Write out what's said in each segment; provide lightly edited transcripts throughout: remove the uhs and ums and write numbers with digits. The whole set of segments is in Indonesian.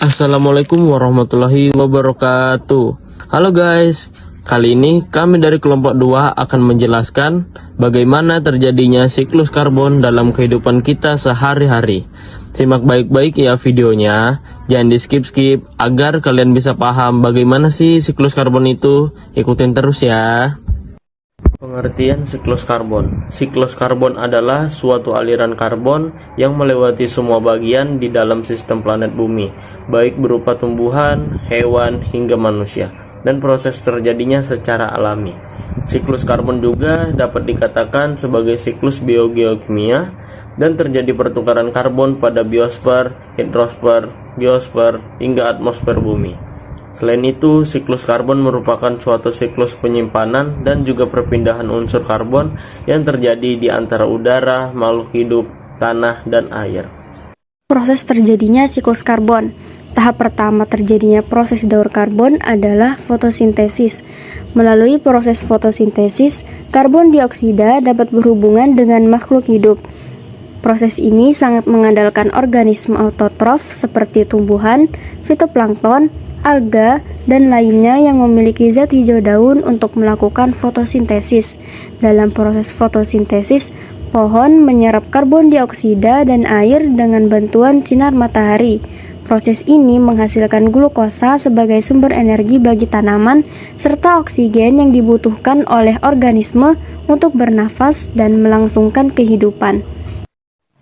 Assalamualaikum warahmatullahi wabarakatuh. Halo guys, kali ini kami dari kelompok 2 akan menjelaskan bagaimana terjadinya siklus karbon dalam kehidupan kita sehari-hari. Simak baik-baik ya videonya, jangan di skip-skip agar kalian bisa paham bagaimana sih siklus karbon itu. Ikutin terus ya. Pengertian siklus karbon. Siklus karbon adalah suatu aliran karbon yang melewati semua bagian di dalam sistem planet bumi, baik berupa tumbuhan, hewan, hingga manusia, dan proses terjadinya secara alami. Siklus karbon juga dapat dikatakan sebagai siklus biogeokimia dan terjadi pertukaran karbon pada biosfer, hidrosfer, geosfer, hingga atmosfer bumi. Selain itu, siklus karbon merupakan suatu siklus penyimpanan dan juga perpindahan unsur karbon yang terjadi di antara udara, makhluk hidup, tanah, dan air. Proses terjadinya siklus karbon. Tahap pertama terjadinya proses daur karbon adalah fotosintesis. Melalui proses fotosintesis, karbon dioksida dapat berhubungan dengan makhluk hidup. Proses ini sangat mengandalkan organisme autotrof seperti tumbuhan, fitoplankton, alga, dan lainnya yang memiliki zat hijau daun untuk melakukan fotosintesis. Dalam proses fotosintesis, pohon menyerap karbon dioksida dan air dengan bantuan sinar matahari. Proses ini menghasilkan glukosa sebagai sumber energi bagi tanaman, serta oksigen yang dibutuhkan oleh organisme untuk bernafas dan melangsungkan kehidupan.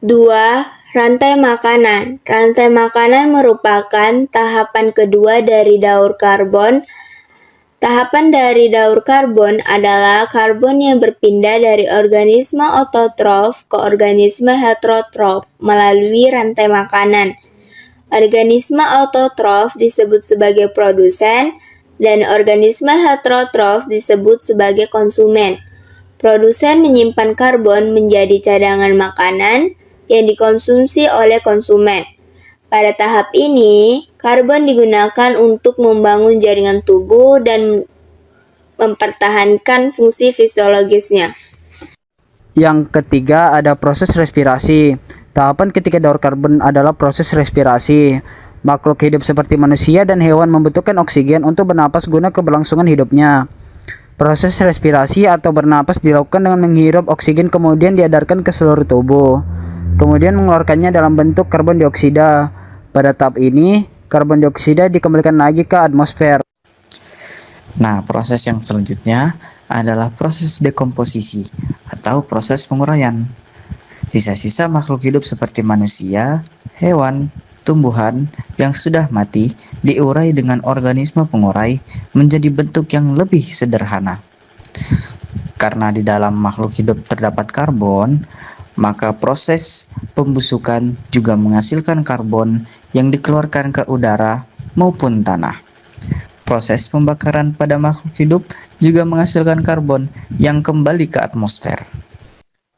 2. Rantai makanan. Rantai makanan merupakan tahapan kedua dari daur karbon. Tahapan dari daur karbon adalah karbon yang berpindah dari organisme autotrof ke organisme heterotrof melalui rantai makanan. Organisme autotrof disebut sebagai produsen dan organisme heterotrof disebut sebagai konsumen. Produsen menyimpan karbon menjadi cadangan makanan yang dikonsumsi oleh konsumen. Pada tahap ini, karbon digunakan untuk membangun jaringan tubuh dan mempertahankan fungsi fisiologisnya. Yang ketiga ada proses respirasi. Tahapan ketiga daur karbon adalah proses respirasi. Makhluk hidup seperti manusia dan hewan membutuhkan oksigen untuk bernapas guna keberlangsungan hidupnya. Proses respirasi atau bernapas dilakukan dengan menghirup oksigen kemudian diedarkan ke seluruh tubuh. Kemudian mengeluarkannya dalam bentuk karbon dioksida. Pada tahap ini, karbon dioksida dikembalikan lagi ke atmosfer. Nah, proses yang selanjutnya adalah proses dekomposisi atau proses penguraian. Sisa-sisa makhluk hidup seperti manusia, hewan, tumbuhan yang sudah mati diurai dengan organisme pengurai menjadi bentuk yang lebih sederhana. Karena di dalam makhluk hidup terdapat karbon, maka proses pembusukan juga menghasilkan karbon yang dikeluarkan ke udara maupun tanah. Proses pembakaran pada makhluk hidup juga menghasilkan karbon yang kembali ke atmosfer.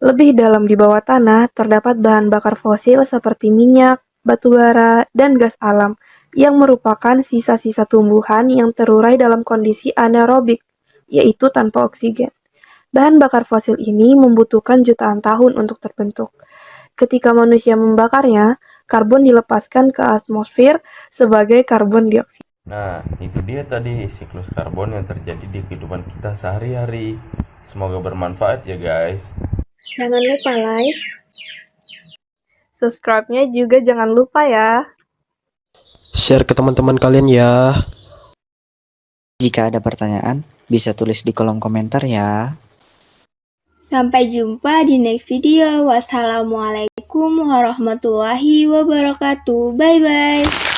Lebih dalam di bawah tanah terdapat bahan bakar fosil seperti minyak, batu bara, dan gas alam yang merupakan sisa-sisa tumbuhan yang terurai dalam kondisi anaerobik, yaitu tanpa oksigen. Bahan bakar fosil ini membutuhkan jutaan tahun untuk terbentuk. Ketika manusia membakarnya, karbon dilepaskan ke atmosfer sebagai karbon dioksida. Nah, itu dia tadi siklus karbon yang terjadi di kehidupan kita sehari-hari. Semoga bermanfaat ya guys. Jangan lupa like, Subscribe-nya juga jangan lupa ya. Share ke teman-teman kalian ya. Jika ada pertanyaan, bisa tulis di kolom komentar ya. Sampai jumpa di next video. Wassalamualaikum warahmatullahi wabarakatuh. Bye-bye.